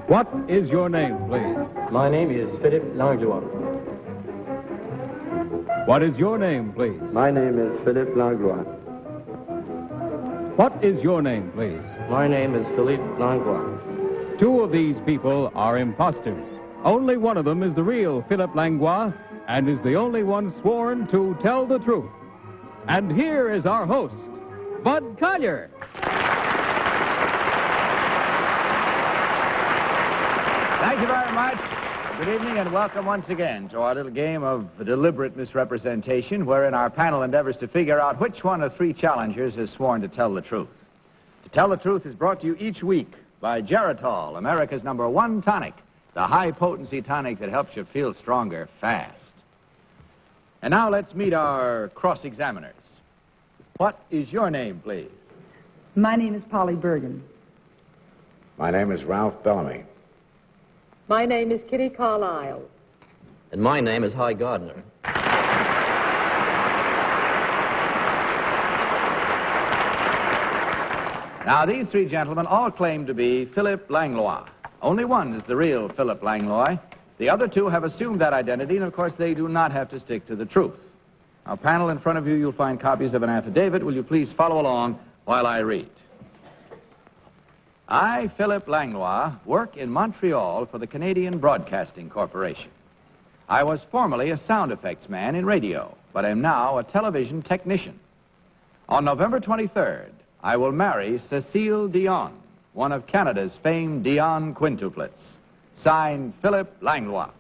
What is your name, please? My name is Philippe Langlois. What is your name, please? My name is Philippe Langlois. What is your name, please? My name is Philippe Langlois. Two of these people are imposters. Only one of them is the real Philippe Langlois and is the only one sworn to tell the truth. And here is our host, Bud Collier. Thank you very much. Good evening and welcome once again to our little game of deliberate misrepresentation, wherein our panel endeavors to figure out which one of three challengers is sworn to tell the truth. To Tell the Truth is brought to you each week by Geritol, America's #1 tonic, the high-potency tonic that helps you feel stronger fast. And now let's meet our cross-examiners. What is your name, please? My name is Polly Bergen. My name is Ralph Bellamy. My name is Kitty Carlisle. And my name is Hy Gardner. Now, these three gentlemen all claim to be Philippe Langlois. Only one is the real Philippe Langlois. The other two have assumed that identity, and of course, they do not have to stick to the truth. Our panel in front of you, you'll find copies of an affidavit. Will you please follow along while I read? I, Philippe Langlois, work in Montreal for the Canadian Broadcasting Corporation. I was formerly a sound effects man in radio, but am now a television technician. On November 23rd, I will marry Cecile Dion, one of Canada's famed Dion quintuplets. Signed, Philippe Langlois.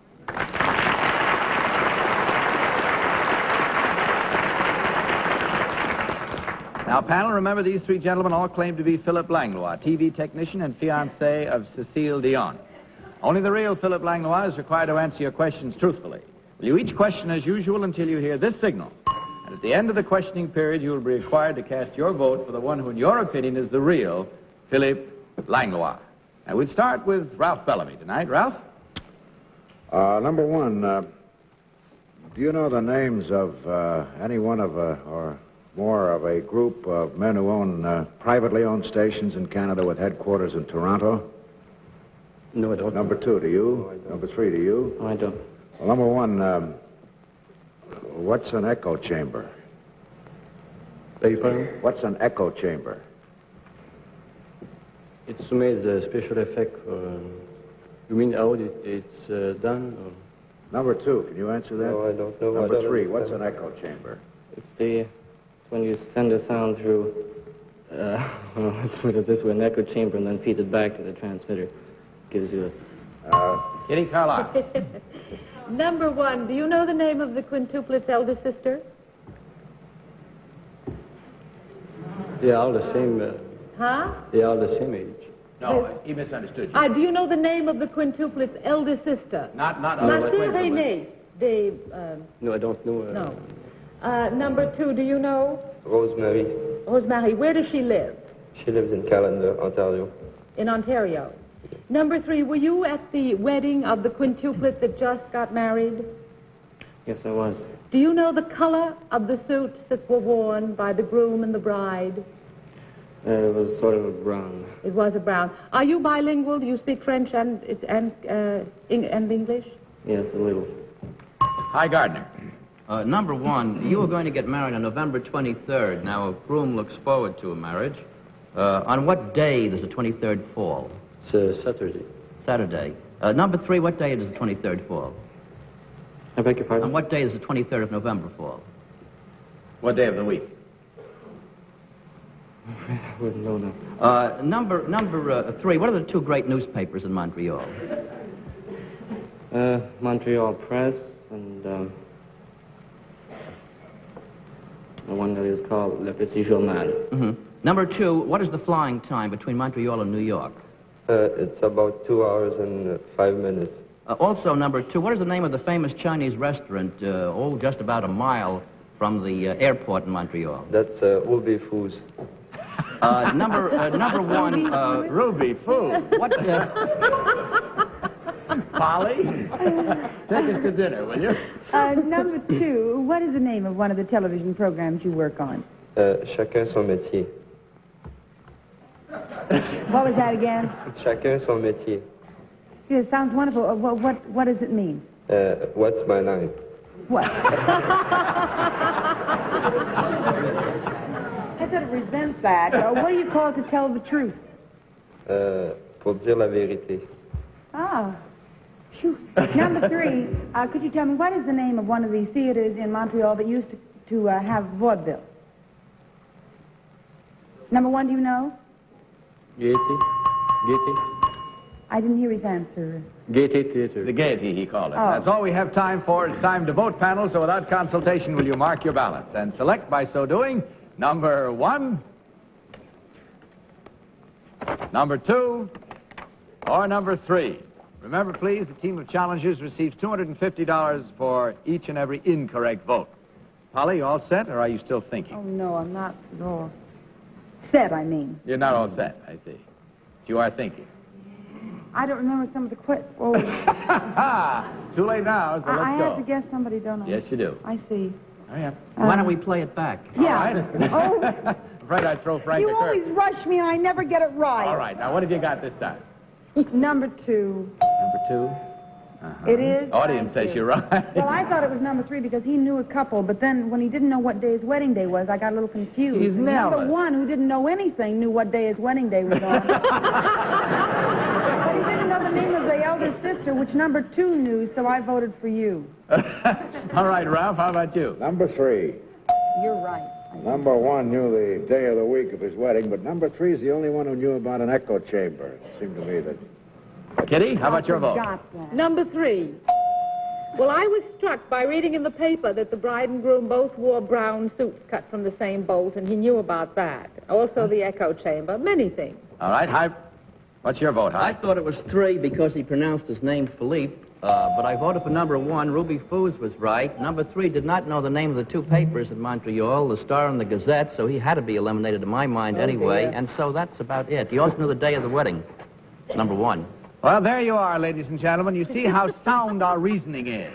Now, panel, remember these three gentlemen all claim to be Philippe Langlois, TV technician and fiancé of Cecile Dion. Only the real Philippe Langlois is required to answer your questions truthfully. Will you each question as usual until you hear this signal? And at the end of the questioning period, you will be required to cast your vote for the one who, in your opinion, is the real Philippe Langlois. And we'd start with Ralph Bellamy tonight. Ralph? Number one, do you know the names of any one of or more of a group of men who own privately owned stations in Canada with headquarters in Toronto? No, I don't. Number two, do you? No, I don't. Number three, do you? No, I don't. Well, number one, what's an echo chamber? Beg your pardon? What's an echo chamber? It's to make the special effect for... You mean how it's done? Or? Number two, can you answer that? No, I don't know. Number three, what's an echo chamber? It's when you send a sound through, let's put it this way, an echo chamber, and then feed it back to the transmitter. Gives you a... Kitty Carlisle. Number 1, do you know the name of the quintuplet's elder sister? They are all the same... Huh? They are all the same age. No, he misunderstood you. Do you know the name of the quintuplet's elder sister? Not Ma the sœur quintuplet. aînée. No, I don't know. No. Number 2, do you know? Rosemary. Rosemary, where does she live? She lives in Callander, Ontario. In Ontario. Number 3, were you at the wedding of the quintuplet that just got married? Yes, I was. Do you know the color of the suits that were worn by the groom and the bride? It was sort of a brown. It was a brown. Are you bilingual? Do you speak French and English? Yes, a little. Hi, Gardner. Number 1, you were going to get married on November 23rd. Now, a groom looks forward to a marriage. On what day does the 23rd fall? It's Saturday. Saturday. Number 3, what day does the 23rd fall? I beg your pardon? On what day does the 23rd of November fall? What day of the week? I wouldn't know that. Number 3, what are the two great newspapers in Montreal? Montreal Press and the one that is called Le Petit Journal. Mm-hmm. Number 2, what is the flying time between Montreal and New York? It's about 2 hours and 5 minutes. Also, number 2, what is the name of the famous Chinese restaurant, just about a mile from the airport in Montreal? That's Ubi Foods. Number 1, Ruby Foo. what... Polly, take us to dinner, will you? Number 2, what is the name of one of the television programs you work on? Chacun son métier. What was that again? Chacun son métier. It sounds wonderful. What does it mean? What's my name? What? I said it resents that. What do you call it to tell the truth? Pour dire la vérité. Ah. Phew. Number 3, could you tell me what is the name of one of the theaters in Montreal that used to have vaudeville? Number 1, do you know? Gaiety. I didn't hear his answer. Gaiety Theater. The Gaiety, he called it. Oh. That's all we have time for. It's time to vote, panel, so without consultation, will you mark your ballots and select, by so doing, number 1, number 2, or number 3. Remember, please, the team of challengers receives $250 for each and every incorrect vote. Polly, you all set, or are you still thinking? Oh, no, I'm not at all. Set, I mean. You're not all set, I see. You are thinking. I don't remember some of the questions. Oh. Too late now, so let's go. I have to guess somebody, don't I? Yes, you do. I see. Hurry up. Why don't we play it back? Yeah. All right. Oh. I'm afraid I'd throw Frank You a curve. always rush me and I never get it right. All right, now what have you got this time? Number 2. Number 2? It is? Audience says you're right. Well, I thought it was number 3 because he knew a couple, but then when he didn't know what day his wedding day was, I got a little confused. He's And nervous. Number 1, who didn't know anything, knew what day his wedding day was on. But he didn't know the name of the elder sister, which number 2 knew, so I voted for you. All right, Ralph, how about you? Number 3. You're right. Number 1 knew the day of the week of his wedding, but number 3 is the only one who knew about an echo chamber. It seemed to me that... Kitty, how about your vote? Got that. Number 3. Well, I was struck by reading in the paper that the bride and groom both wore brown suits cut from the same bolt, and he knew about that. Also the echo chamber, many things. All right, Hy. What's your vote, I Hy? thought it was 3 because he pronounced his name Philippe, but I voted for number 1. Ruby Foos was right. Number 3 did not know the name of the 2 papers in Montreal, the Star and the Gazette, so he had to be eliminated in my mind anyway, and so that's about it. He also knew the day of the wedding. Number 1. Well, there you are, ladies and gentlemen. You see how sound our reasoning is.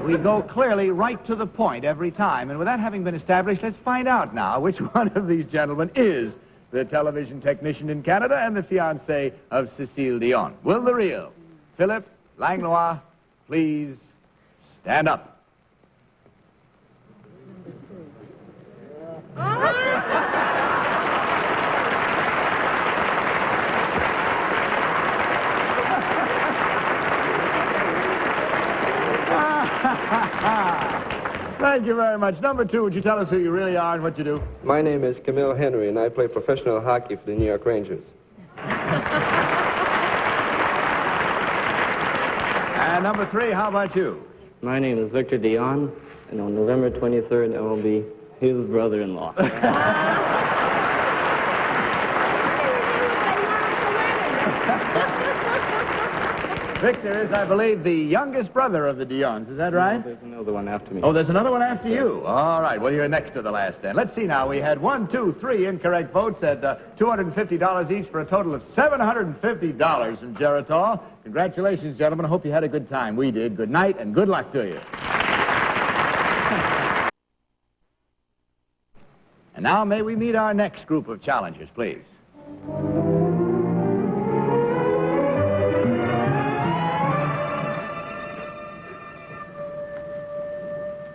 We go clearly right to the point every time. And with that having been established, let's find out now which one of these gentlemen is the television technician in Canada and the fiancé of Cécile Dion. Will the real Philip Langlois please stand up? Thank you very much. Number 2, would you tell us who you really are and what you do? My name is Camille Henry, and I play professional hockey for the New York Rangers. And number 3, how about you? My name is Victor Dion, and on November 23rd, I will be his brother-in-law. Victor is, I believe, the youngest brother of the Dions. Is that right? There's another one after me. Oh, there's another one after you. All right. Well, you're next to the last then. Let's see now. We had 1, 2, 3 incorrect votes at $250 each for a total of $750 from Geritol. Congratulations, gentlemen. I hope you had a good time. We did. Good night and good luck to you. And now may we meet our next group of challengers, please.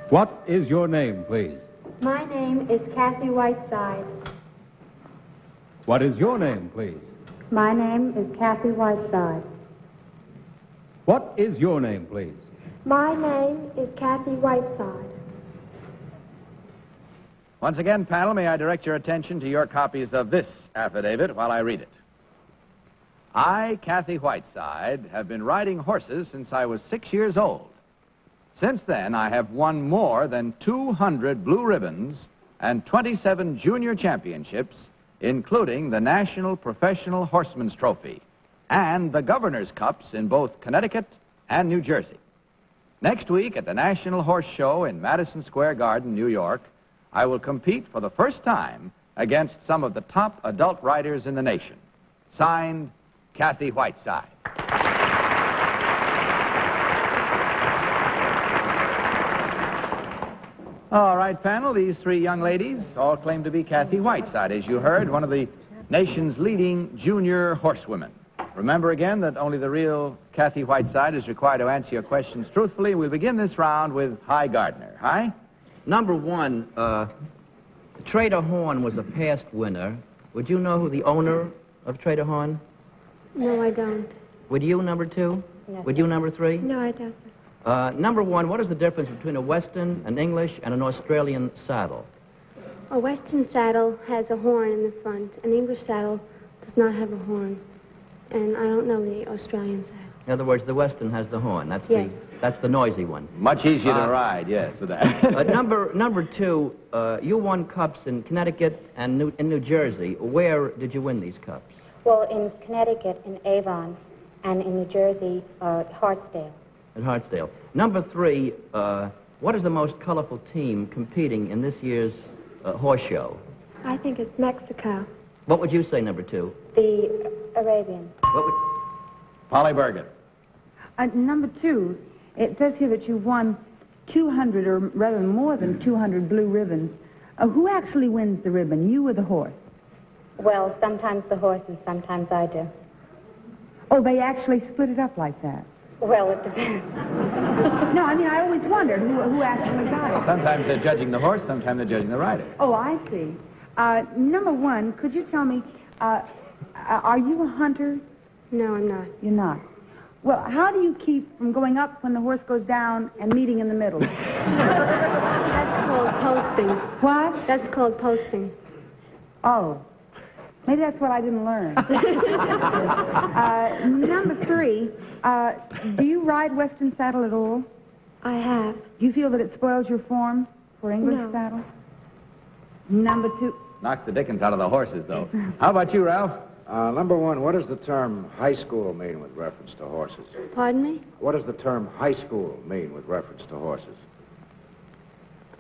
What is your name, please? My name is Kathy Whiteside. What is your name, please? My name is Kathy Whiteside. What is your name, please? My name is Kathy Whiteside. Once again, panel, may I direct your attention to your copies of this affidavit while I read it. I, Kathy Whiteside, have been riding horses since I was 6 years old. Since then, I have won more than 200 blue ribbons and 27 junior championships, including the National Professional Horseman's Trophy and the Governor's Cups in both Connecticut and New Jersey. Next week at the National Horse Show in Madison Square Garden, New York, I will compete for the first time against some of the top adult riders in the nation. Signed, Kathy Whiteside. All right, panel, these 3 young ladies all claim to be Kathy Whiteside, as you heard, one of the nation's leading junior horsewomen. Remember again that only the real Kathy Whiteside is required to answer your questions truthfully. We'll begin this round with Hi Gardner. Hi? Number one, Trader Horn was a past winner. Would you know who the owner of Trader Horn? No, I don't. Would you, number two? No. Would you, number three? No, I don't. Number one, what is the difference between a Western, an English, and an Australian saddle? A Western saddle has a horn in the front. An English saddle does not have a horn. And I don't know the Australian saddle. In other words, the Western has the horn. That's Yes. that's the noisy one. Much easier to ride, yes, with that. Number two, you won cups in Connecticut and in New Jersey. Where did you win these cups? Well, in Connecticut, in Avon, and in New Jersey, Hartsdale. At Hartsdale. Number three, what is the most colorful team competing in this year's horse show? I think it's Mexico. What would you say, number two? The Arabian. What would... Polly Bergen. Number two, it says here that you won 200, or rather more than 200 blue ribbons. Who actually wins the ribbon, you or the horse? Well, sometimes the horse and sometimes I do. Oh, they actually split it up like that? Well, it depends. No, I mean, I always wondered who actually got it. Sometimes they're judging the horse, sometimes they're judging the rider. Oh, I see. Number one, could you tell me, are you a hunter? No, I'm not. You're not. Well, how do you keep from going up when the horse goes down and meeting in the middle? That's called posting. What? That's called posting. Oh. Maybe that's what I didn't learn. Number three, do you ride Western saddle at all? I have. Do you feel that it spoils your form for English No. saddle? Number two. Knocks the dickens out of the horses, though. How about you, Ralph? Number one, what does the term high school mean with reference to horses? Pardon me? What does the term high school mean with reference to horses?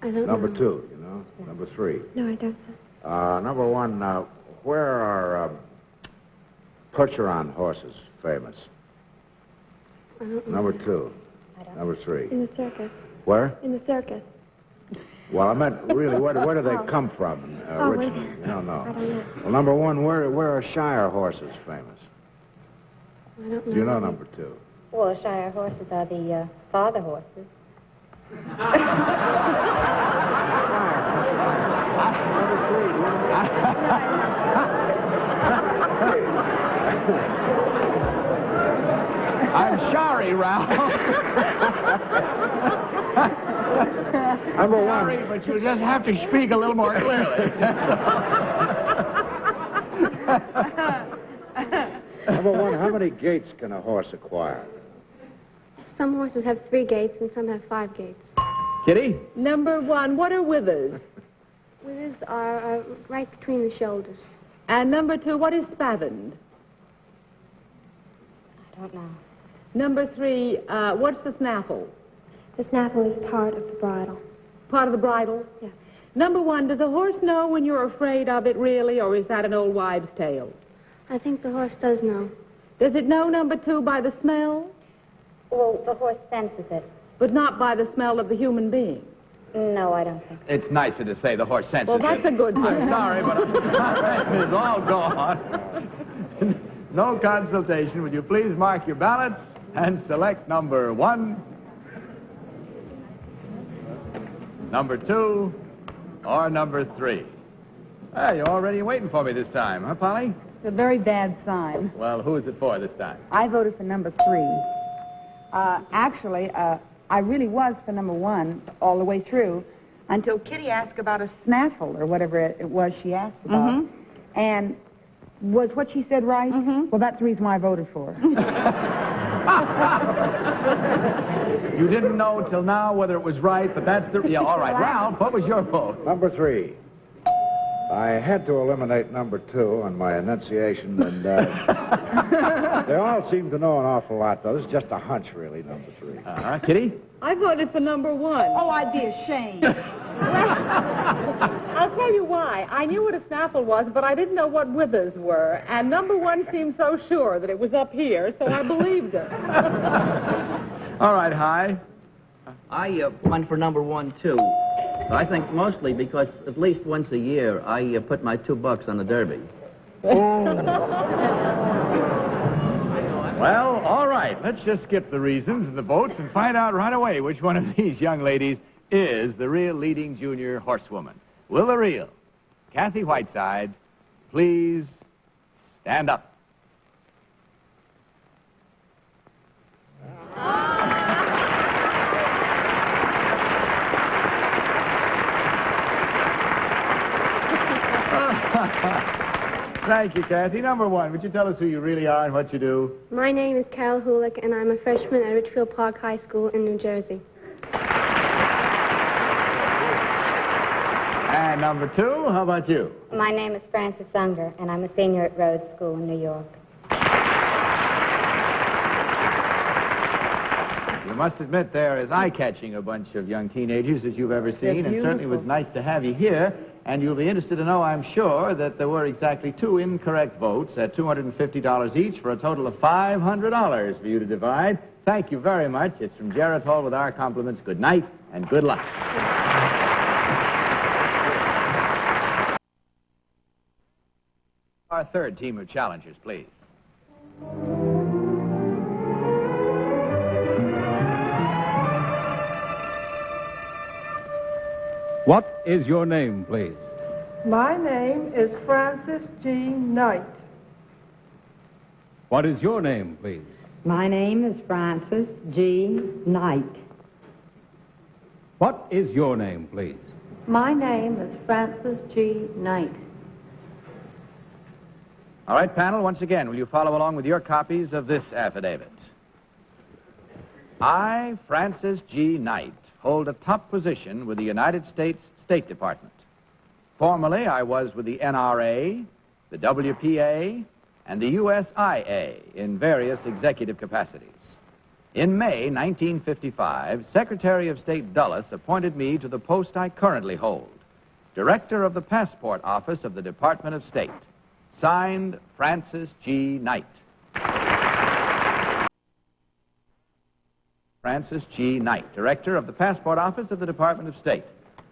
I don't Number know. two, you know? Number three. No, I don't. Number one, where are Percheron horses famous? I don't know. Number two. Number three. In the circus. Where? In the circus. Well, I meant really, where do they come from originally? No, no. I don't know. Well, number one, where are Shire horses famous? I don't know. Do you know number two? Well, Shire horses are the father horses. I'm sorry, Ralph. Number one. Sorry, but you just have to speak a little more clearly. Number one, how many gates can a horse acquire? Some horses have 3 gates and some have 5 gates. Kitty? Number one, what are withers? Withers are right between the shoulders. And number two, what is spavined? I don't know. Number three, what's the snaffle? The snaffle is part of the bridle. Part of the bridle? Yeah. Number one, does a horse know when you're afraid of it, really, or is that an old wives' tale? I think the horse does know. Does it know, number two, by the smell, Well, the horse senses it. but not by the smell of the human being? No, I don't think so. It's nicer to say the horse senses Well, that's it. a good thing. I'm sorry, but it's all gone. No consultation. Would you please mark your ballots and select number one, number two, or number three? Hey, you're already waiting for me this time, huh, Polly? It's a very bad sign. Well, who is it for this time? I voted for number three. Actually, I really was for number one all the way through until Kitty asked about a snaffle or whatever it was she asked about. And was what she said right? Well, that's the reason why I voted for her. You didn't know till now whether it was right, but that's the... Yeah, all right. Ralph, what was your vote? Number three. I had to eliminate number two on my enunciation, and they all seem to know an awful lot, though. This is just a hunch, really, number three. Kitty? I voted for number one. Oh, I'd be ashamed. I'll tell you why. I knew what a snaffle was, but I didn't know what withers were. And number one seemed so sure that it was up here, so I believed it. All right, Hi. I went for number one, too. I think mostly because at least once a year I put my $2 on the Derby. Well, all right. Let's just skip the reasons and the votes and find out right away which one of these young ladies is the real leading junior horsewoman. Will the real Kathy Whiteside please stand up? Thank you, Kathy. Number one, would you tell us who you really are and what you do? My name is Carol Hulick, and I'm a freshman at Richfield Park High School in New Jersey. And number two, how about you? My name is Frances Unger, and I'm a senior at Rhodes School in New York. You must admit they're as eye-catching a bunch of young teenagers as you've ever seen, and certainly was nice to have you here. And you'll be interested to know, I'm sure, that there were exactly 2 incorrect votes at $250 each for a total of $500 for you to divide. Thank you very much. It's from Jarrett Hall with our compliments. Good night and good luck. Our third team of challengers, please. What is your name, please? My name is Frances G. Knight. What is your name, please? My name is Frances G. Knight. What is your name, please? My name is Frances G. Knight. All right, panel, once again, will you follow along with your copies of this affidavit? I, Frances G. Knight, hold a top position with the United States State Department. Formerly, I was with the NRA, the WPA, and the USIA in various executive capacities. In May 1955, Secretary of State Dulles appointed me to the post I currently hold, Director of the Passport Office of the Department of State. Signed, Frances G. Knight. Frances G. Knight, Director of the Passport Office of the Department of State.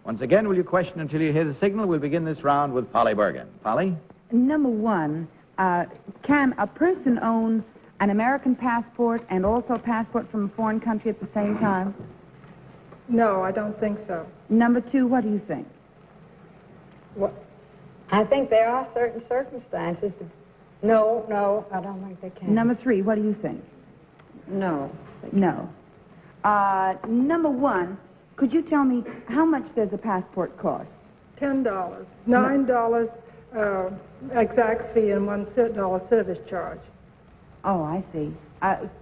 Once again, will you question until you hear the signal? We'll begin this round with Polly Bergen. Polly? Number one, can a person own an American passport and also a passport from a foreign country at the same time? No, I don't think so. Number two, what do you think? Well, I think there are certain circumstances. No, I don't think they can. Number three, what do you think? No. No. Number one, could you tell me how much does a passport cost? $10. $9 exact fee and $1 service charge. Oh, I see.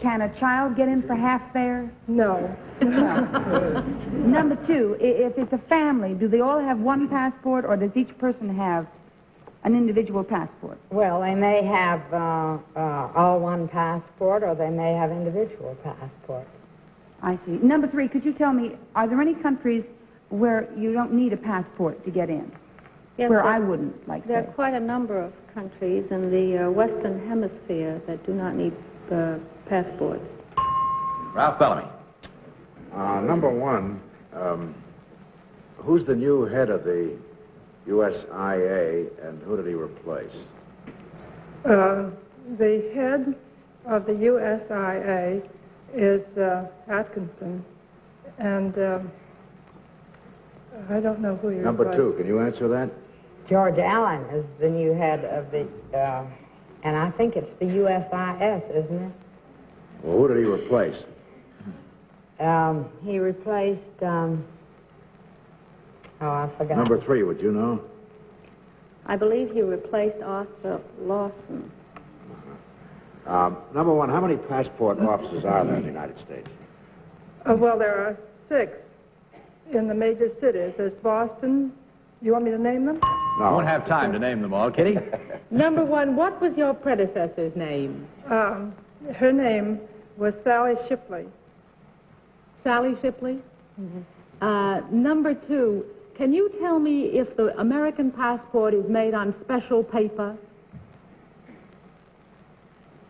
Can a child get in for half fare? No. No. Number two, if it's a family, do they all have one passport, or does each person have an individual passport? Well, they may have all one passport, or they may have individual passports. I see. Number three, could you tell me, are there any countries where you don't need a passport to get in? Yes, where I wouldn't, like there say. are quite a number of countries in the Western Hemisphere that do not need passports. Ralph Bellamy. Number one, who's the new head of the USIA, and who did he replace? The head of the USIA is Atkinson, and I don't know who you're Number two, can you answer that? George Allen is the new head of the, and I think it's the USIS, isn't it? Well, who did he replace? He replaced, I forgot. Number three, would you know? I believe he replaced Arthur Lawson. Number one, how many passport offices are there in the United States? Well, there are 6 in the major cities. There's Boston. You want me to name them? No. Won't have time to name them all, Kitty. Number one, what was your predecessor's name? Her name was Sally Shipley. Sally Shipley? Mm-hmm. Number two, can you tell me if the American passport is made on special paper?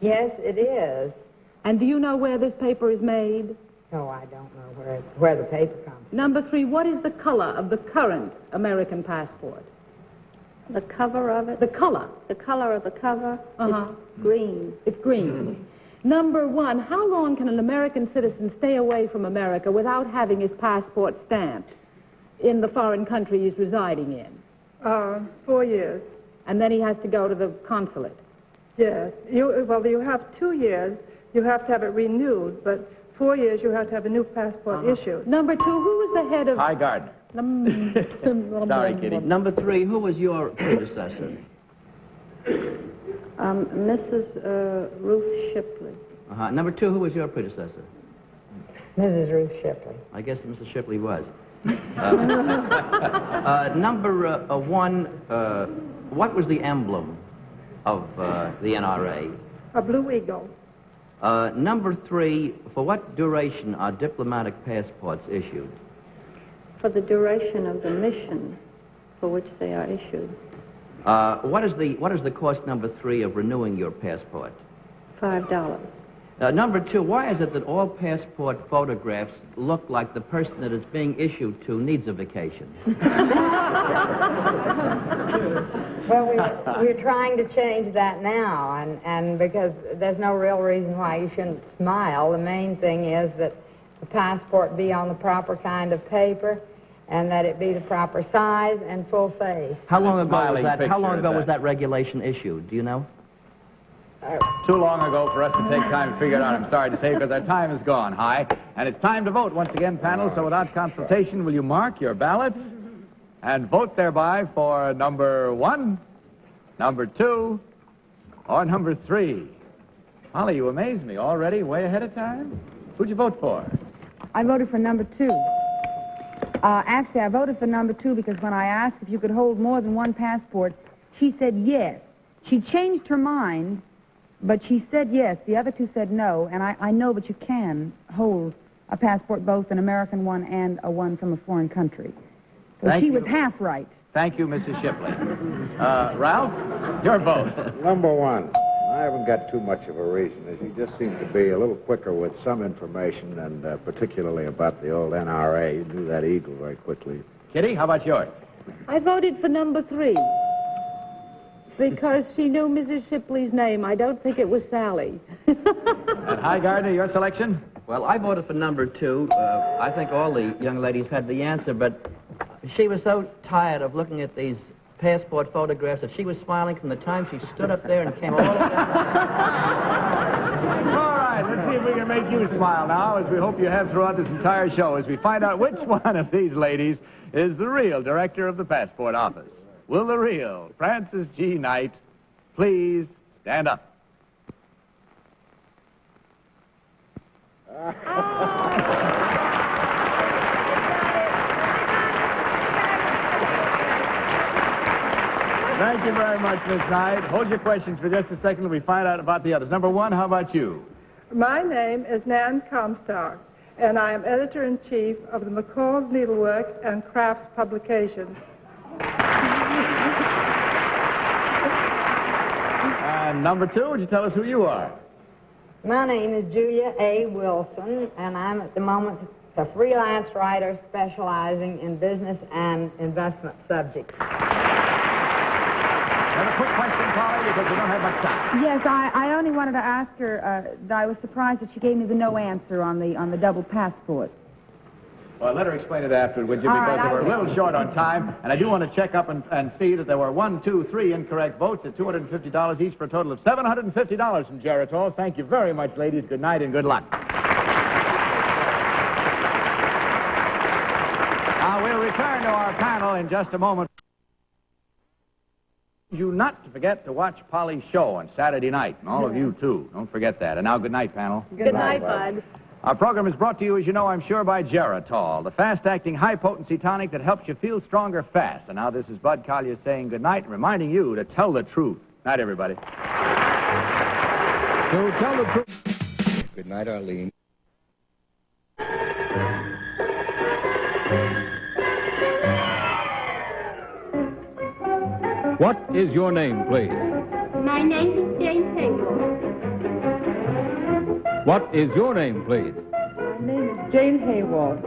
Yes, it is. And do you know where this paper is made? No, I don't know where the paper comes from. Number three, what is the color of the current American passport? The cover of it? The color. The color of the cover? Uh-huh. It's green. It's green. Number one, how long can an American citizen stay away from America without having his passport stamped in the foreign country he's residing in? 4 years. And then he has to go to the consulate? Yes. You have 2 years. You have to have it renewed, but 4 years you have to have a new passport issued. Number two, who was the head of... Hi, Gardner. Sorry, Kitty. Number 3, who was your predecessor? Mrs. Ruth Shipley. Number 2, who was your predecessor? Mrs. Ruth Shipley. I guess Mrs. Shipley was. Number 1, what was the emblem of the NRA? A blue eagle. Number 3, for what duration are diplomatic passports issued? For the duration of the mission for which they are issued. What is the cost, number 3, of renewing your passport? $5. Number 2, why is it that all passport photographs look like the person that is being issued to needs a vacation? Well, we're trying to change that now, and because there's no real reason why you shouldn't smile. The main thing is that the passport be on the proper kind of paper, and that it be the proper size and full face. How long ago was that regulation issued? Do you know? Too long ago for us to take time to figure it out, I'm sorry to say, because our time is gone. Hi. And it's time to vote once again, panel, so without consultation, will you mark your ballots and vote thereby for number 1, number 2, or number 3? Holly, you amaze me. Already way ahead of time? Who'd you vote for? I voted for number 2. Actually, I voted for number 2 because when I asked if you could hold more than one passport, she said yes. She changed her mind, but she said yes. The other 2 said no, and I know that you can hold a passport, both an American one and a one from a foreign country. So she was half right. Thank you, Mrs. Shipley. Ralph, your vote. Number 1. I haven't got too much of a reason, as you just seem to be a little quicker with some information, and particularly about the old NRA. You knew that eagle very quickly. Kitty, how about yours? I voted for number 3 because she knew Mrs. Shipley's name. I don't think it was Sally. And hi, Gardner, your selection? Well, I voted for number 2. I think all the young ladies had the answer, but she was so tired of looking at these passport photographs that she was smiling from the time she stood up there and came all the way down. All right, let's see if we can make you smile now, as we hope you have throughout this entire show, as we find out which one of these ladies is the real director of the passport office. Will the real Frances G. Knight please stand up? Thank you very much, Miss Knight. Hold your questions for just a second till we find out about the others. Number 1, how about you? My name is Nan Comstock, and I am editor-in-chief of the McCall's Needlework and Crafts publications. And number 2, would you tell us who you are? My name is Julia A. Wilson, and I'm at the moment a freelance writer specializing in business and investment subjects. And a quick question, Polly, because we don't have much time. Yes, I only wanted to ask her that I was surprised that she gave me the no answer on the double passport. Well, let her explain it after, would you? All Because right, we're a little short on time, and I do want to check up and see that there were 1, 2, 3 incorrect votes at $250 each for a total of $750 from Geritol. Thank you very much, ladies. Good night and good luck. Now, we'll return to our panel in just a moment. You not to forget to watch Polly's show on Saturday night, and all of you, too. Don't forget that. And now, good night, panel. Good night, Bud. Our program is brought to you, as you know, I'm sure, by Geritol, the fast-acting, high-potency tonic that helps you feel stronger fast. And now this is Bud Collier saying good night, reminding you to tell the truth. Night, everybody. So tell the truth. Good night, Arlene. What is your name, please? My name is Jane Hayward. What is your name, please? My name is Jane Hayward.